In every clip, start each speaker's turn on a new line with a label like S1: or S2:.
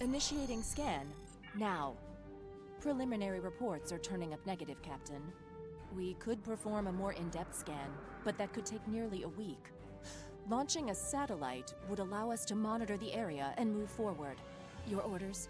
S1: Initiating scan. Now. Preliminary reports are turning up negative, Captain. We could perform a more in-depth scan, but that could take nearly a week. Launching a satellite would allow us to monitor the area and move forward. Your orders?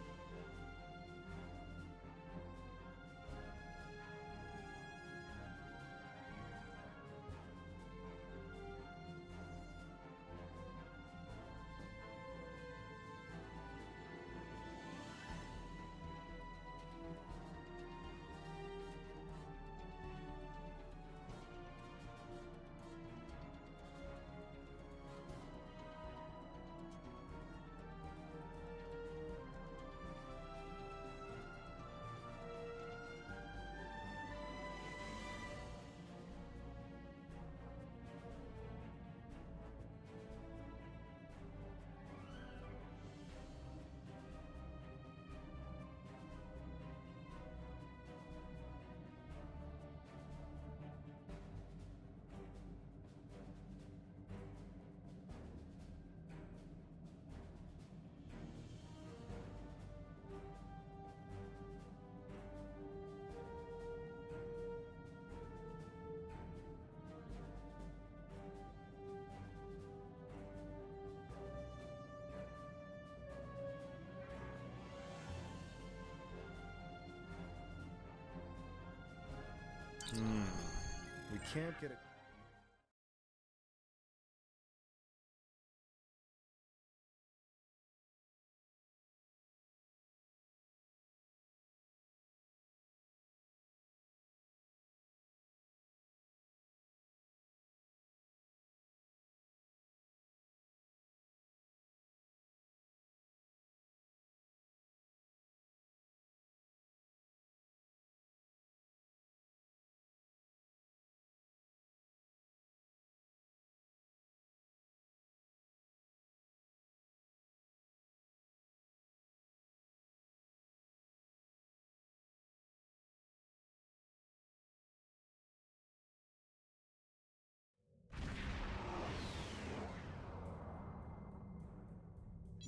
S2: We can't get it.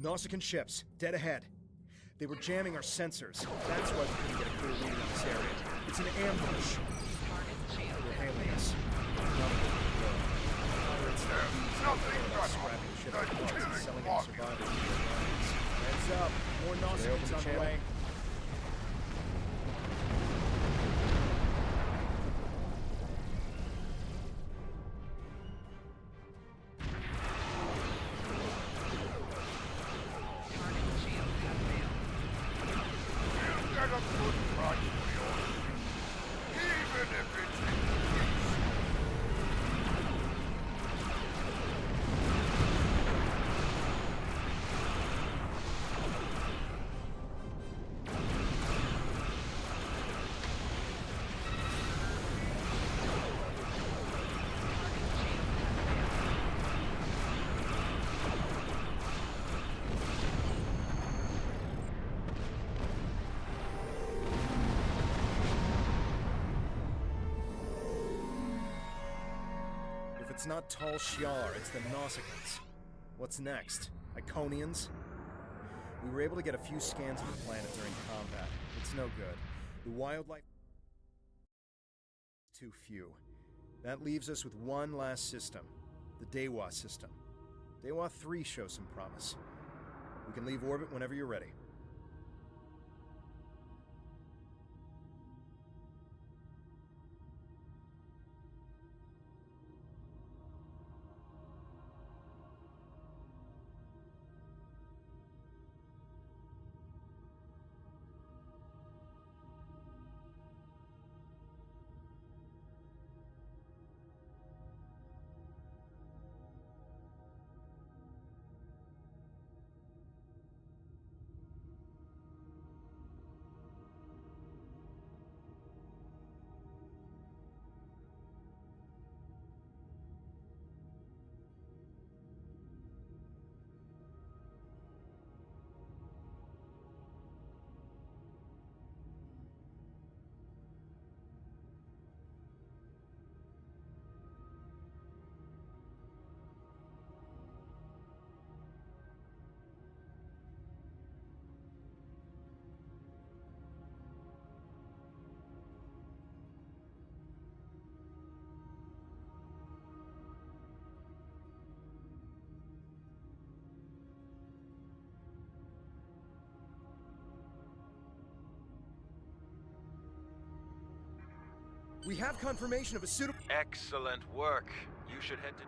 S2: Nausicaan ships, dead ahead. They were jamming our sensors. That's why we couldn't get a clear reading on this area. It's an ambush. They're hailing us. Scrapping shit out of parts and selling any survivors to their lines. Heads up. More Nausicans on the way. It's not Tal Shiar, it's the Nausicans. What's next? Iconians? We were able to get a few scans of the planet during combat. It's no good. The wildlife... too few. That leaves us with one last system. The Dewa system. Dewa III shows some promise. We can leave orbit whenever you're ready. We have confirmation of a suitable...
S3: Excellent work. You should head to...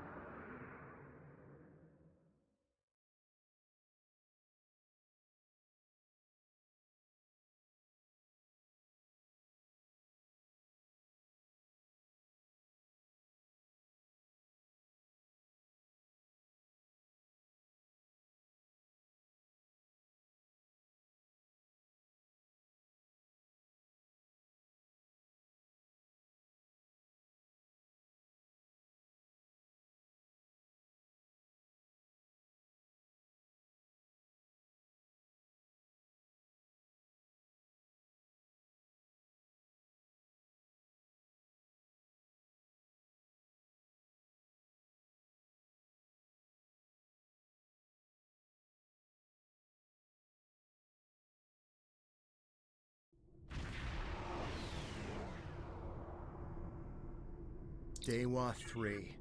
S2: Dewa III.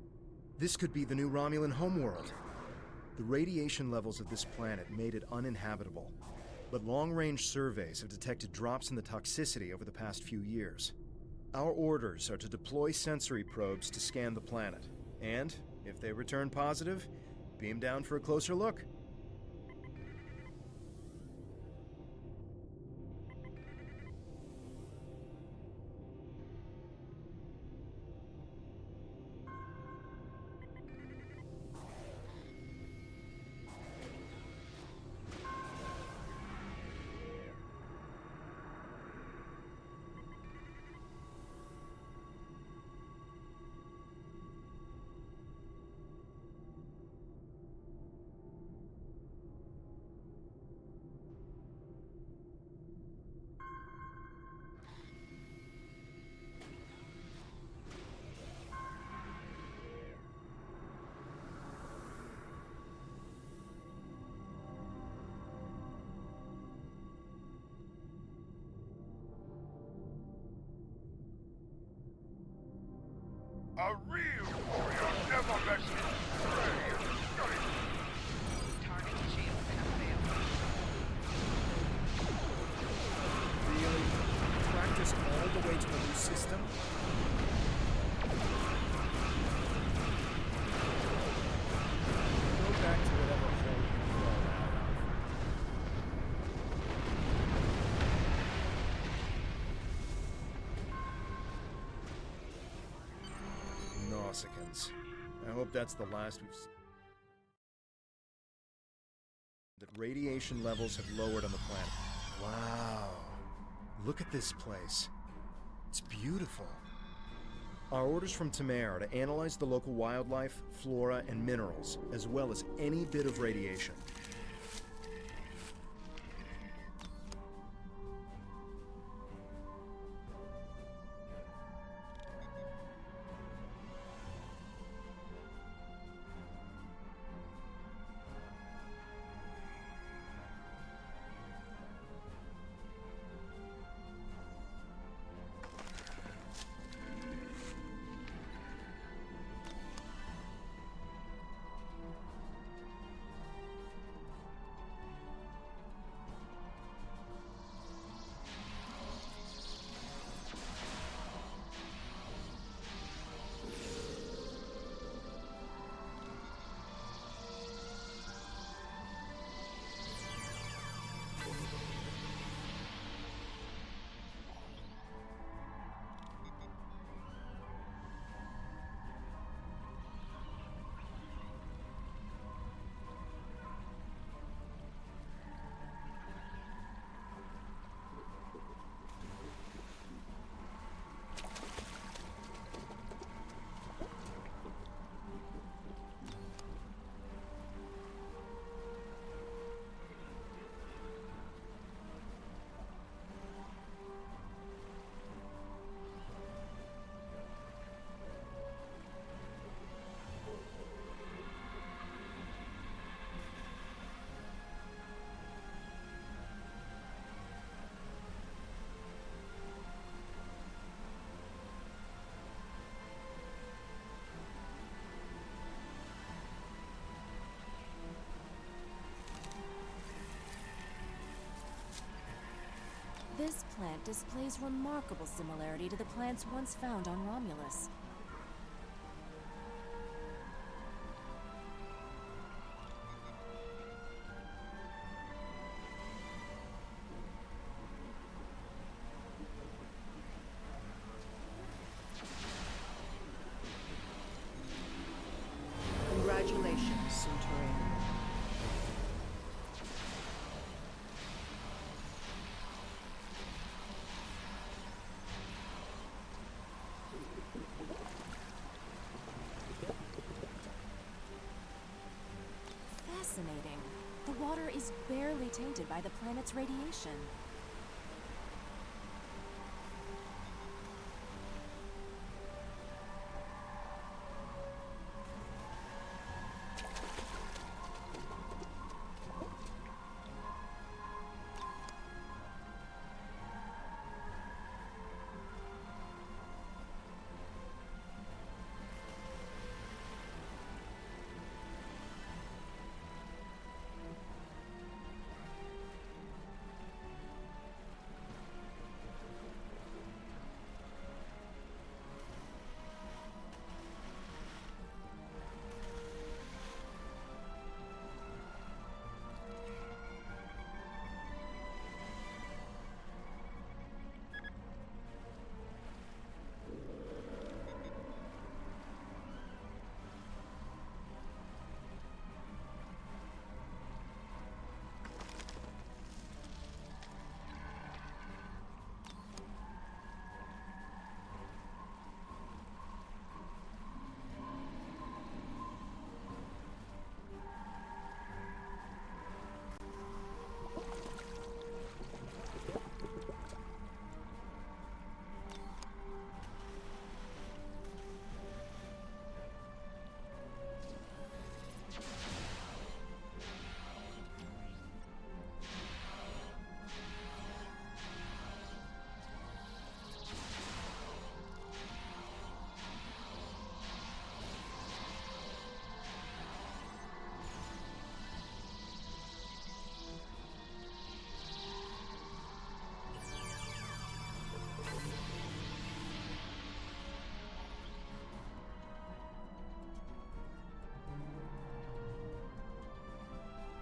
S2: This could be the new Romulan homeworld. The radiation levels of this planet made it uninhabitable, but long-range surveys have detected drops in the toxicity over the past few years. Our orders are to deploy sensory probes to scan the planet, and, if they return positive, beam down for a closer look.
S4: A real warrior never lets me stray.
S5: Target shields have failed.
S2: Really? Practice all the way to a new system? Go back to whatever hole you crawled out of. Nausicans. I hope that's the last we've seen. That radiation levels have lowered on the planet. Wow. Look at this place. It's beautiful. Our orders from Khitomer are to analyze the local wildlife, flora, and minerals, as well as any bit of radiation.
S1: This plant displays remarkable similarity to the plants once found on Romulus.
S5: Congratulations, Centurion.
S1: Fascinating. The water is barely tainted by the planet's radiation.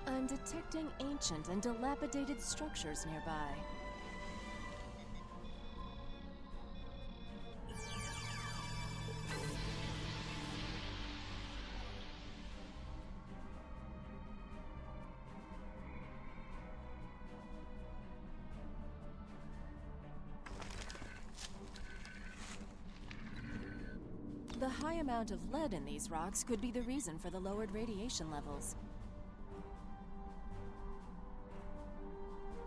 S1: I'm detecting ancient and dilapidated structures nearby. The high amount of lead in these rocks could be the reason for the lowered radiation levels.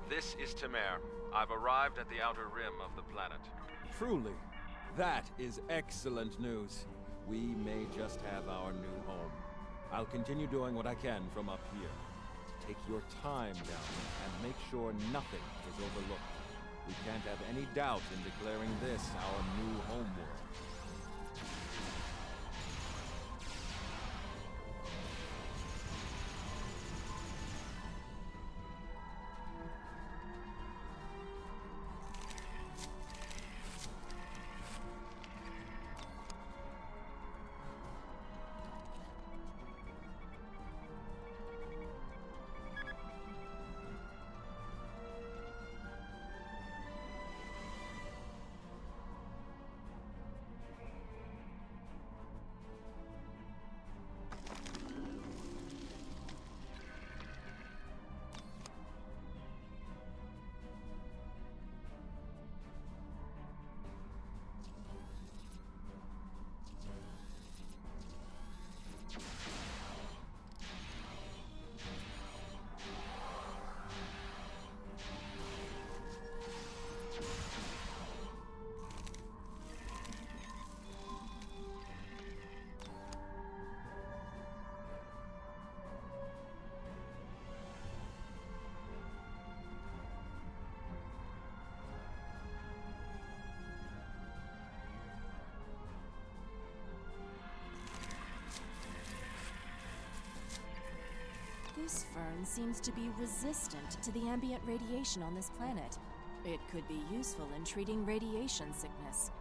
S3: This is Khitomer. I've arrived at the outer rim of the planet.
S6: Truly, that is excellent news. We may just have our new home. I'll continue doing what I can from up here. Take your time down and make sure nothing is overlooked. We can't have any doubt in declaring this our new homeworld.
S1: This fern seems to be resistant to the ambient radiation on this planet. It could be useful in treating radiation sickness.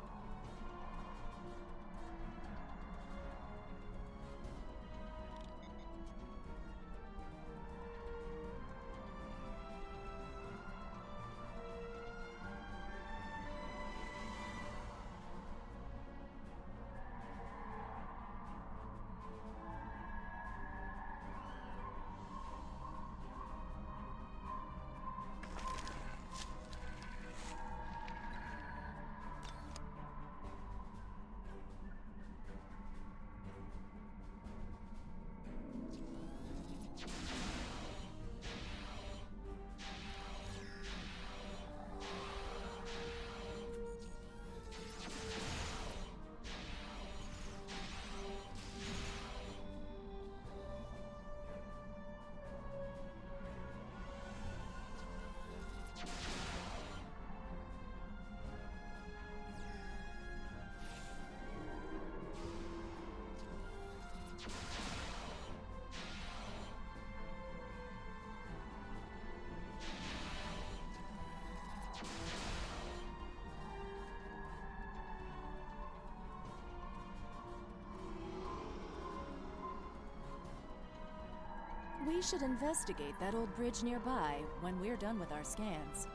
S1: We should investigate that old bridge nearby when we're done with our scans.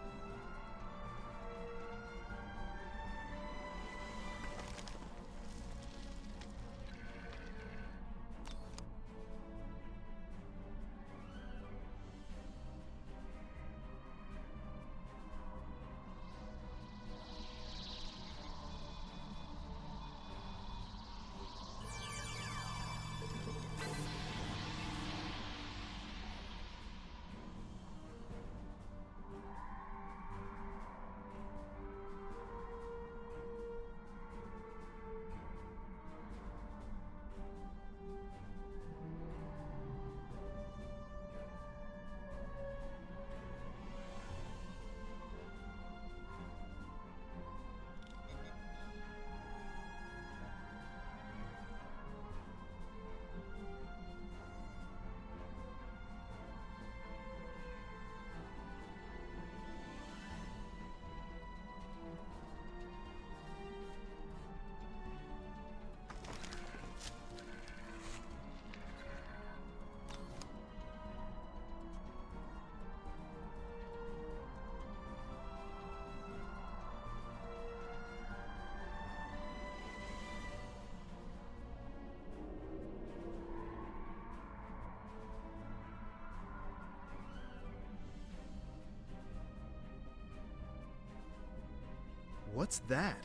S2: What's that?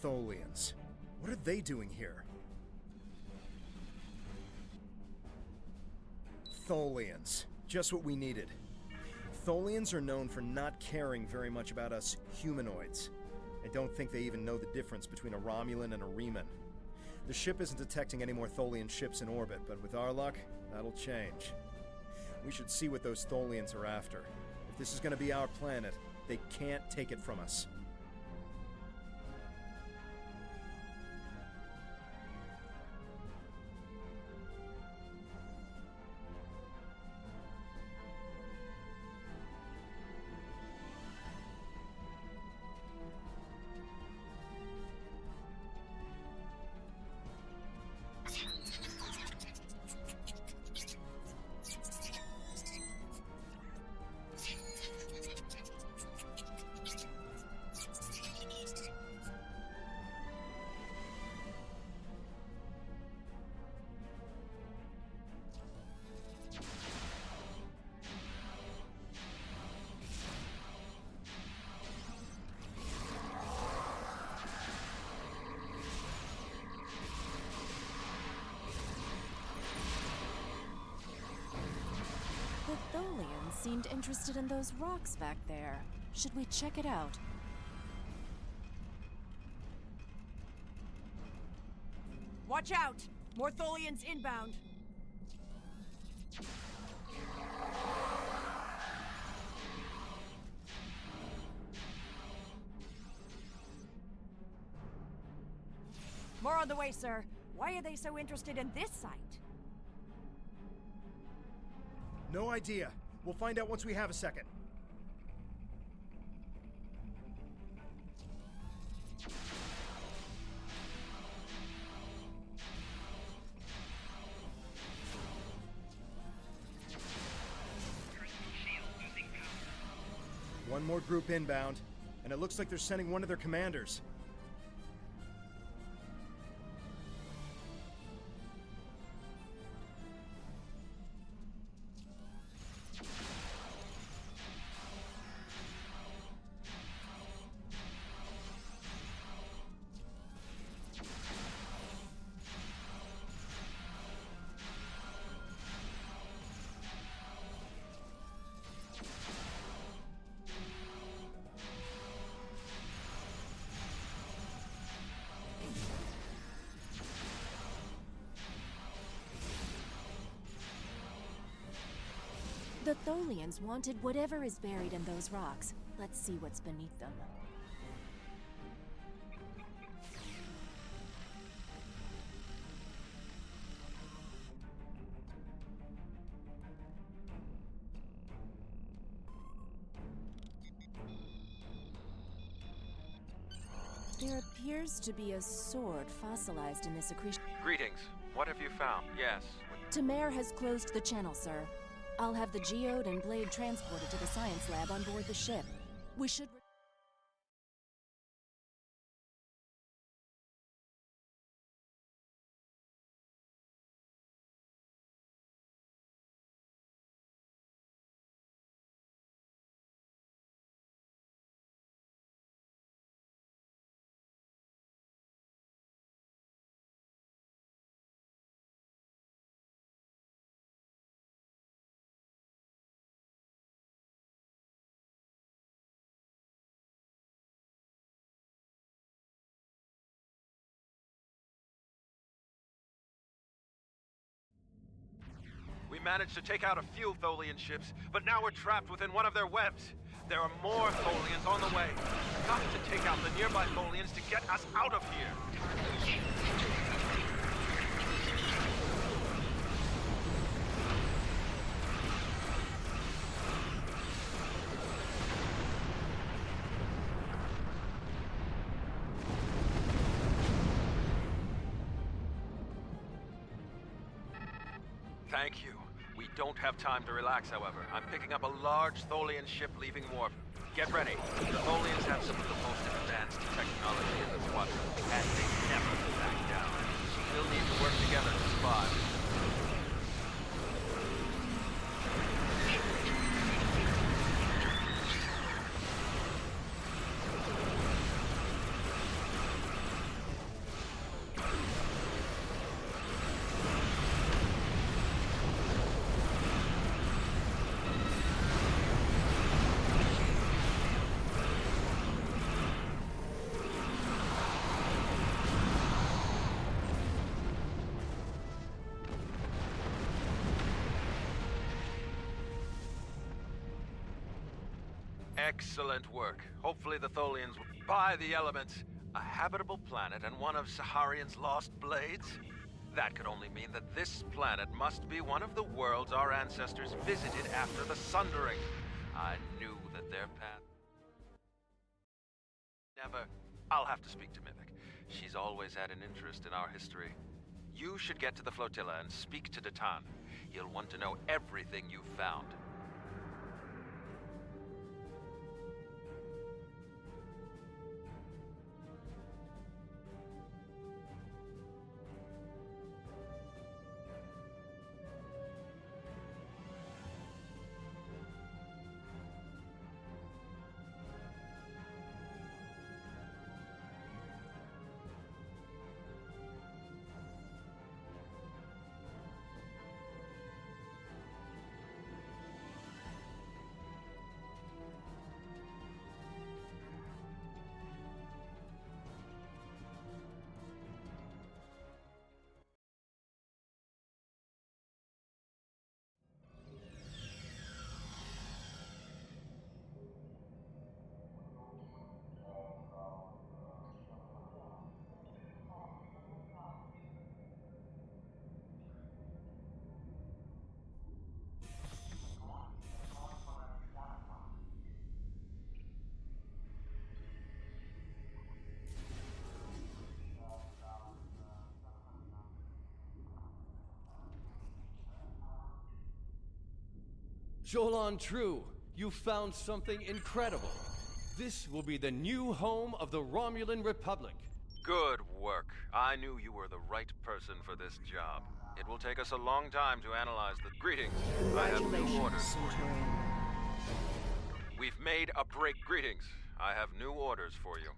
S2: Tholians. What are they doing here? Tholians. Just what we needed. Tholians are known for not caring very much about us humanoids. I don't think they even know the difference between a Romulan and a Reman. The ship isn't detecting any more Tholian ships in orbit, but with our luck, that'll change. We should see what those Tholians are after. If this is going to be our planet, they can't take it from us.
S1: The Tholians seemed interested in those rocks back there. Should we check it out?
S5: Watch out! More Tholians inbound. More on the way, sir. Why are they so interested in this site?
S2: No idea. We'll find out once we have a second. One more group inbound, and it looks like they're sending one of their commanders.
S1: The Tholians wanted whatever is buried in those rocks. Let's see what's beneath them. There appears to be a sword fossilized in this accretion.
S3: Greetings. What have you found? Yes.
S1: Taejil has closed the channel, sir. I'll have the geode and blade transported to the science lab on board the ship. We should...
S3: We managed to take out a few Tholian ships, but now we're trapped within one of their webs. There are more Tholians on the way. We've got to take out the nearby Tholians to get us out of here. Thank you. We don't have time to relax, however. I'm picking up a large Tholian ship leaving wharf. Get ready. The Tholians have some of the most advanced technology in the squadron, and they never back down. We'll need to work together to survive. Excellent work. Hopefully the Tholians will... By the elements, a habitable planet and one of Saharian's lost blades? That could only mean that this planet must be one of the worlds our ancestors visited after the Sundering. I knew that their path... Never. I'll have to speak to Mythic. She's always had an interest in our history. You should get to the flotilla and speak to Datan. He'll want to know everything you've found.
S7: Jolan True, You found something incredible. This will be the new home of the Romulan Republic.
S3: Good work. I knew you were the right person for this job. It will take us a long time to analyze the... Greetings. I have new orders for you.
S1: Centurion.
S3: We've made a break. Greetings. I have new orders for you.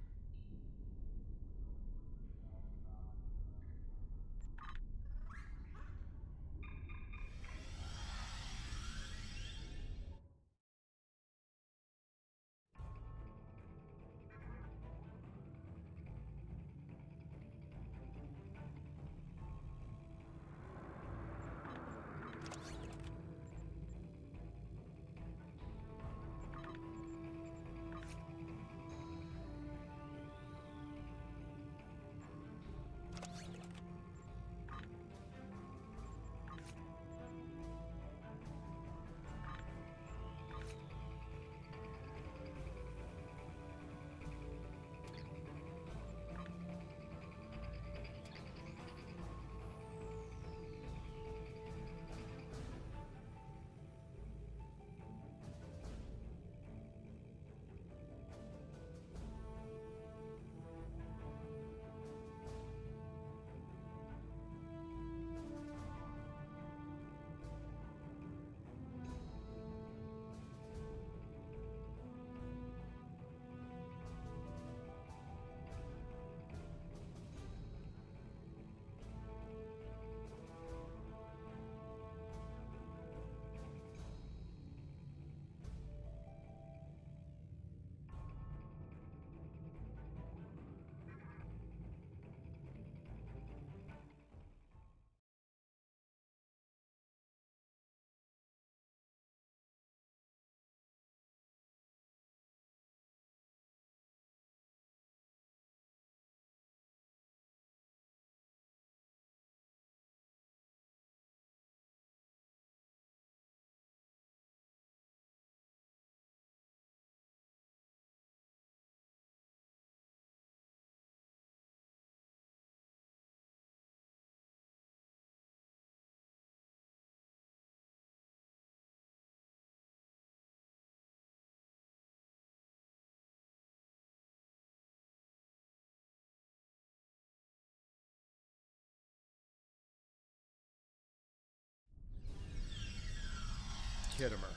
S2: Khitomer.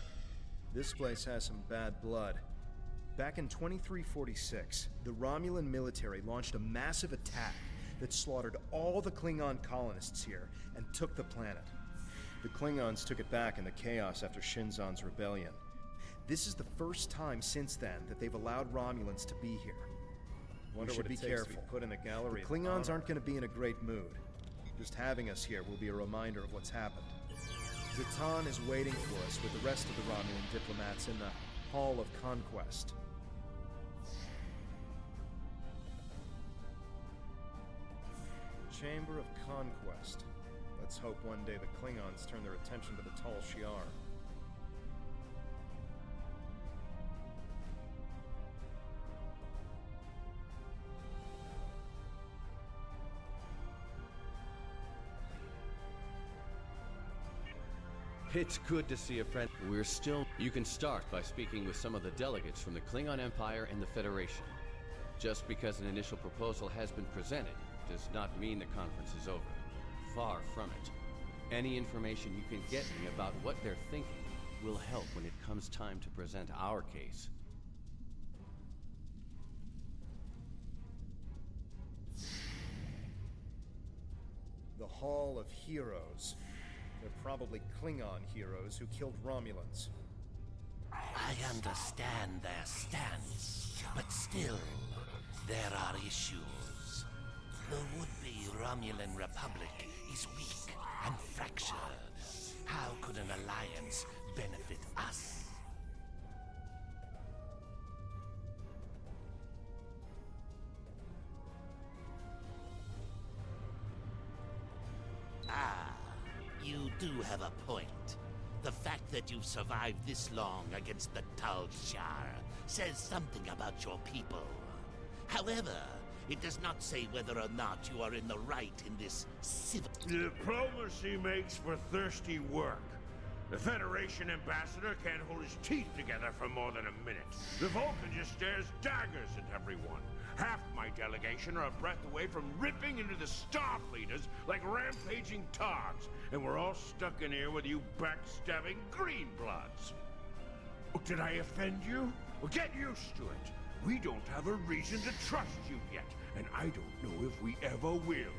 S2: This place has some bad blood. Back in 2346, the Romulan military launched a massive attack that slaughtered all the Klingon colonists here and took the planet. The Klingons took it back in the chaos after Shinzon's rebellion. This is the first time since then that they've allowed Romulans to be here. We should be careful.
S8: Put in a gallery.
S2: The Klingons aren't going to be in a great mood. Just having us here will be a reminder of what's happened. Zatan is waiting for us with the rest of the Romulan diplomats in the Hall of Conquest. Chamber of Conquest. Let's hope one day the Klingons turn their attention to the Tal Shiar.
S7: It's good to see a friend. You can start by speaking with some of the delegates from the Klingon Empire and the Federation. Just because an initial proposal has been presented does not mean the conference is over. Far from it. Any information you can get me about what they're thinking will help when it comes time to present our case.
S2: The Hall of Heroes. They're probably Klingon heroes who killed Romulans.
S9: I understand their stance, but still, there are issues. The would-be Romulan Republic is weak and fractured. How could an alliance benefit us? You do have a point. The fact that you've survived this long against the Tal Shiar says something about your people. However, it does not say whether or not you are in the right in this civil...
S4: Diplomacy makes for thirsty work. The Federation ambassador can't hold his teeth together for more than a minute. The Vulcan just stares daggers at everyone. Half my delegation are a breath away from ripping into the Starfleeters like rampaging togs, and we're all stuck in here with you backstabbing greenbloods. Oh, did I offend you? Well, get used to it. We don't have a reason to trust you yet, and I don't know if we ever will.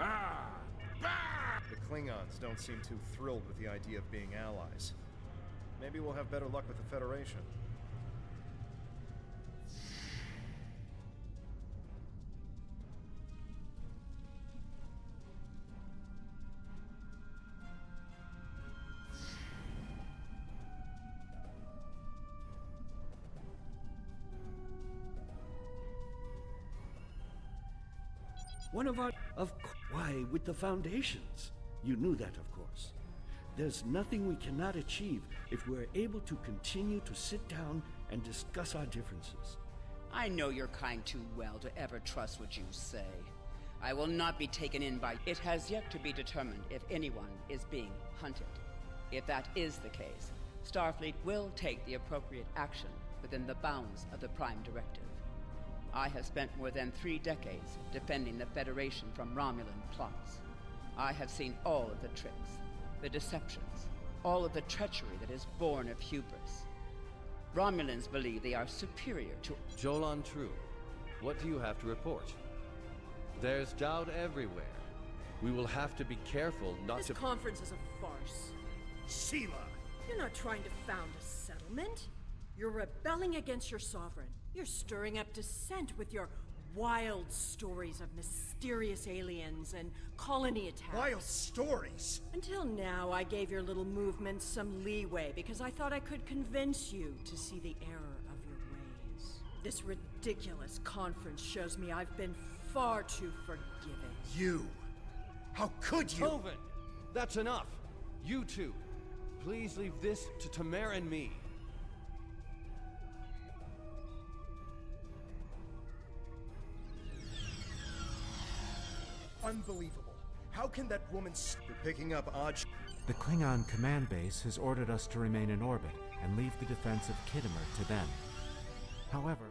S4: Ah! Bah!
S2: The Klingons don't seem too thrilled with the idea of being allies. Maybe we'll have better luck with the Federation.
S8: One of our... Why, with the Foundations? You knew that, of course. There's nothing we cannot achieve if we're able to continue to sit down and discuss our differences.
S10: I know your kind too well to ever trust what you say. I will not be taken in by... It has yet to be determined if anyone is being hunted. If that is the case, Starfleet will take the appropriate action within the bounds of the Prime Directive. I have spent more than 3 decades defending the Federation from Romulan plots. I have seen all of the tricks, the deceptions, all of the treachery that is born of hubris. Romulans believe they are superior to...
S7: Jolan True, what do you have to report? There's doubt everywhere. We will have to be careful not to...
S5: This conference is a farce.
S2: Sheila!
S5: You're not trying to found a settlement. You're rebelling against your sovereign. You're stirring up dissent with your wild stories of mysterious aliens and colony attacks.
S2: Wild stories?
S5: Until now, I gave your little movement some leeway because I thought I could convince you to see the error of your ways. This ridiculous conference shows me I've been far too forgiving.
S2: You! How could you?
S7: Tovin! That's enough! You two, please leave this to Tamer and me.
S2: Unbelievable. How can that woman You're picking up odd
S11: The Klingon command base has ordered us to remain in orbit and leave the defense of Khitomer to them. However,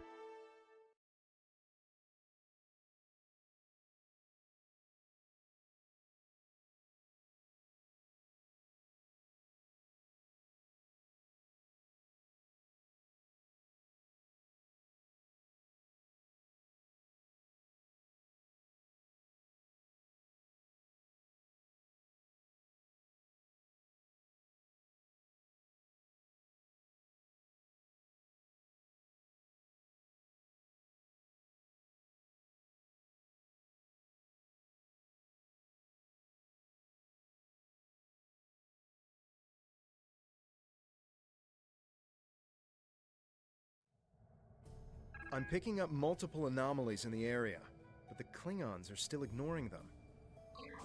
S2: I'm picking up multiple anomalies in the area, but the Klingons are still ignoring them.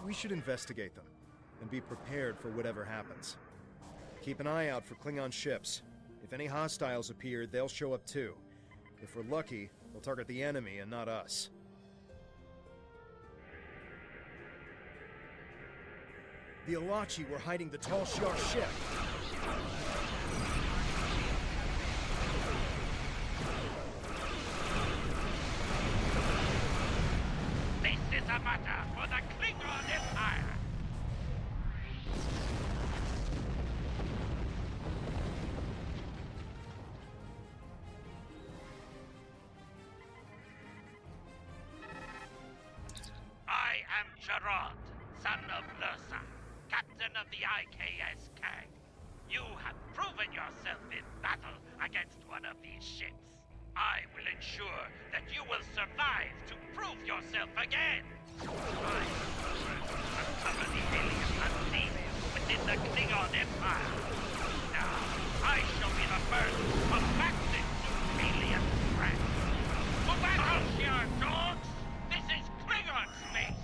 S2: We should investigate them, and be prepared for whatever happens. Keep an eye out for Klingon ships. If any hostiles appear, they'll show up too. If we're lucky, they'll target the enemy and not us. The Alachi were hiding the Tal Shiar ship!
S9: This is a matter for the Klingon Empire! I am Gerard, son of Lursa, captain of the IKS Kang. You have proven yourself in battle against one of these ships. I will ensure that you will survive to prove yourself again. I will uncover the alien unseen within the Klingon Empire. Now, I shall be the first to back this new alien threat. To battle here, dogs! This is Klingon space!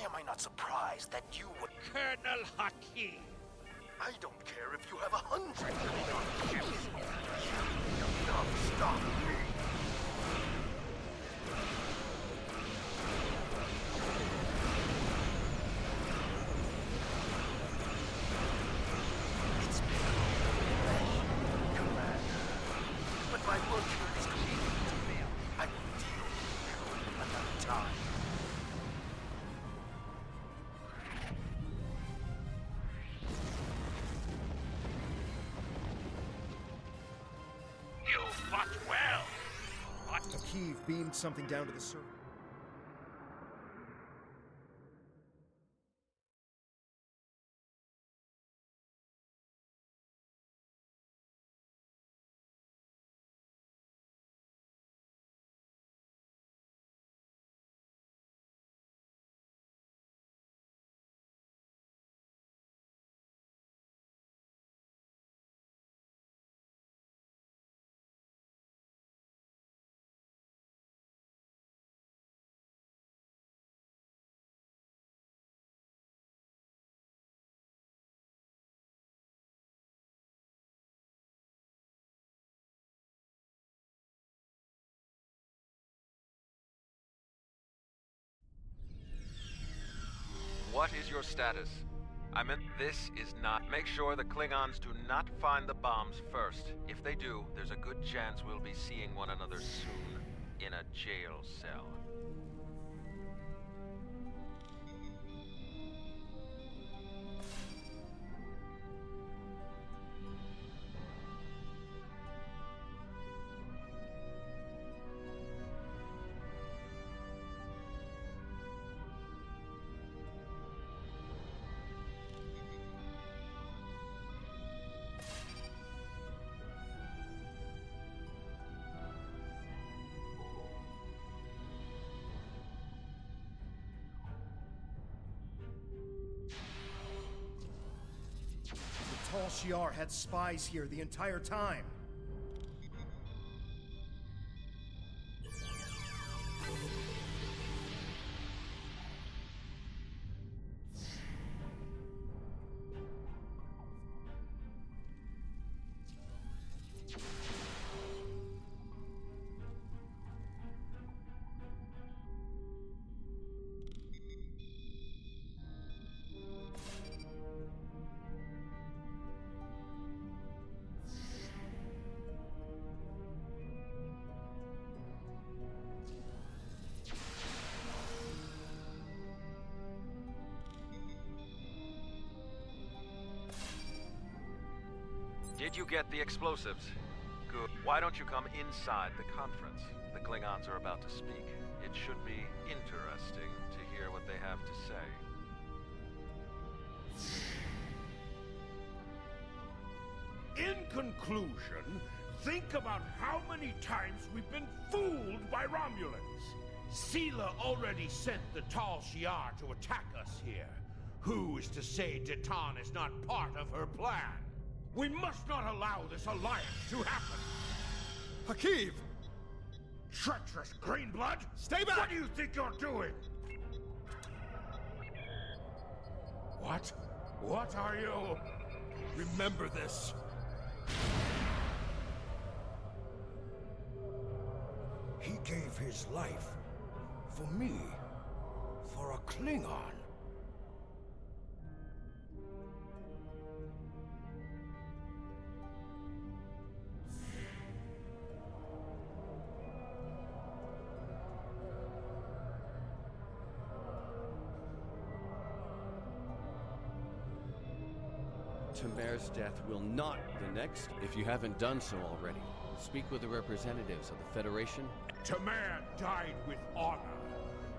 S12: am I not surprised that you would...
S4: Colonel Hakim!
S12: I don't care if you have 100 Klingon ships. You cannot stop me. It's been a long Commander. But my work here is completely to fail. I will deal with you another time.
S4: You fought well! But
S2: Akiv beamed something down to the surface.
S3: What is your status? This is not... Make sure the Klingons do not find the bombs first. If they do, there's a good chance we'll be seeing one another soon. In a jail cell.
S2: The Tal Shiar had spies here the entire time.
S3: Did you get the explosives? Good. Why don't you come inside the conference? The Klingons are about to speak. It should be interesting to hear what they have to say.
S4: in conclusion, think about how many times we've been fooled by Romulans. Sela already sent the Tal Shiar to attack us here. Who is to say Detan is not part of her plan? We must not allow this alliance to happen!
S6: Hakiv!
S4: Treacherous Greenblood!
S6: Stay back!
S4: What do you think you're doing? What? What are you?
S6: Remember this.
S4: He gave his life for me, for a Klingon.
S7: Tamer's death will not the next, if you haven't done so already. Speak with the representatives of the Federation.
S4: Tamer died with honor.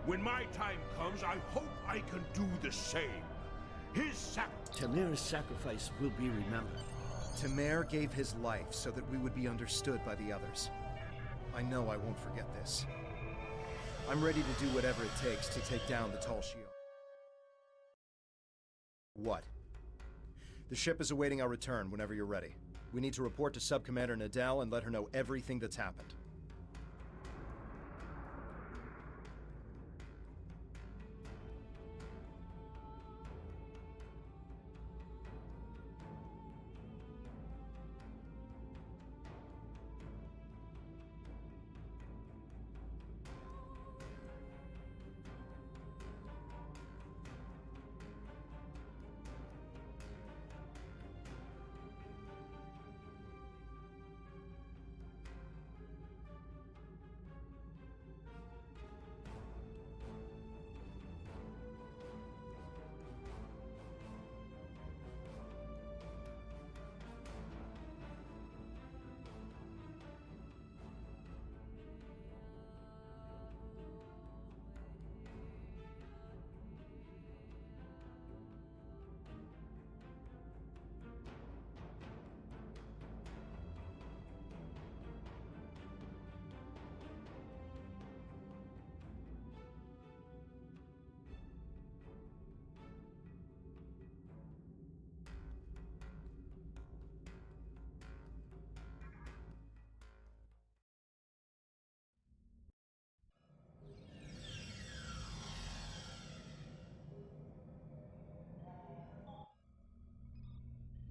S4: When my time comes, I hope I can do the same.
S8: Tamer's sacrifice will be remembered.
S2: Tamer gave his life so that we would be understood by the others. I know I won't forget this. I'm ready to do whatever it takes to take down the Tal Shiar. What? The ship is awaiting our return whenever you're ready. We need to report to Sub-Commander Nadal and let her know everything that's happened.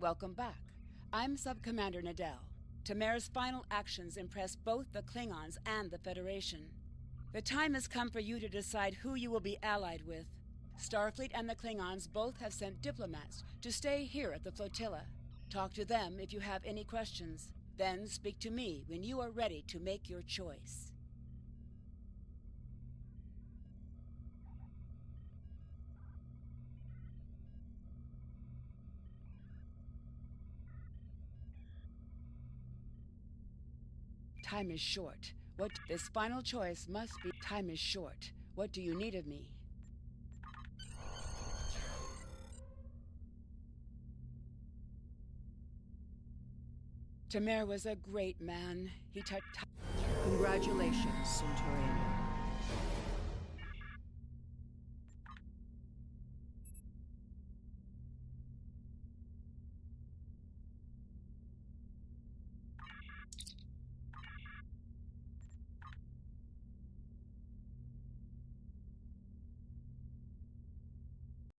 S10: Welcome back. I'm Sub-Commander Nadell. Tamer's final actions impressed both the Klingons and the Federation. The time has come for you to decide who you will be allied with. Starfleet and the Klingons both have sent diplomats to stay here at the flotilla. Talk to them if you have any questions. Then speak to me when you are ready to make your choice. Time is short. This final choice must be. Time is short. What do you need of me? Tamer was a great man. He touched.
S5: Congratulations, Centurion.